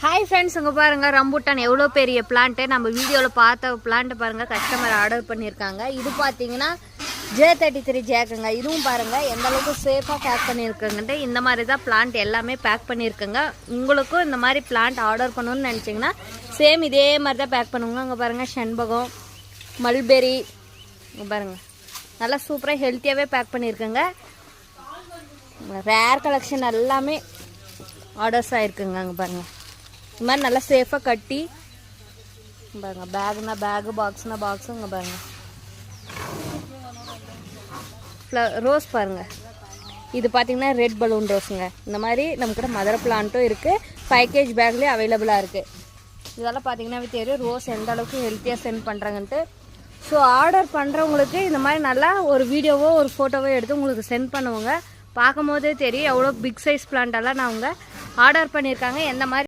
Hi friends, இங்கே பாருங்கள் rambutan எவ்வளோ பெரிய பிளான்ட்டு. நம்ம வீடியோவில் பார்த்த பிளான்ட்டு பாருங்கள், கஸ்டமர் ஆர்டர் பண்ணியிருக்காங்க. இது பார்த்தீங்கன்னா J33 ஜேக்குங்க. இதுவும் பாருங்கள் எந்த அளவுக்கு சேஃபாக பேக் பண்ணியிருக்குங்கன்ட்டு. இந்த மாதிரி தான் பிளான்ட் எல்லாமே பேக் பண்ணியிருக்குங்க. உங்களுக்கும் இந்த மாதிரி பிளான்ட் ஆர்டர் பண்ணணும்னு நினச்சிங்கன்னா சேம் இதே மாதிரி தான் பேக் பண்ணுவோங்க. அங்கே பாருங்கள் செண்பகம், மல்பெரி, இங்கே பாருங்கள் நல்லா சூப்பராக ஹெல்த்தியாகவே பேக் பண்ணியிருக்குங்க. ரேர் கலெக்ஷன் எல்லாமே ஆர்டர்ஸ் ஆகிருக்குங்க. அங்கே பாருங்கள் இந்த மாதிரி நல்லா சேஃபாக கட்டி பாருங்கள். பேக்னா பேகு, பாக்ஸ்னா பாக்ஸு. இங்கே பாருங்கள் ரோஸ் பாருங்கள். இது பார்த்தீங்கன்னா ரெட் பலூன் ரோஸுங்க. இந்த மாதிரி நம்மக்கிட்ட மதர் பிளான்ட்டும் இருக்குது. 5 kg பேக்லேயே அவைலபிளாக இருக்குது. இதெல்லாம் பார்த்தீங்கன்னா தெரியும் ரோஸ் எந்த அளவுக்கு ஹெல்த்தியாக சென்ட் பண்ணுறாங்கன்ட்டு. ஸோ ஆர்டர் பண்ணுறவங்களுக்கு இந்த மாதிரி நல்லா ஒரு வீடியோவோ ஒரு ஃபோட்டோவோ எடுத்து உங்களுக்கு சென்ட் பண்ணுவோங்க. பார்க்கும் போதே தெரியும் எவ்வளோ பிக் சைஸ் பிளான்ட்டெல்லாம் நான் அவங்க ஆர்டர் பண்ணியிருக்காங்க. எந்த மாதிரி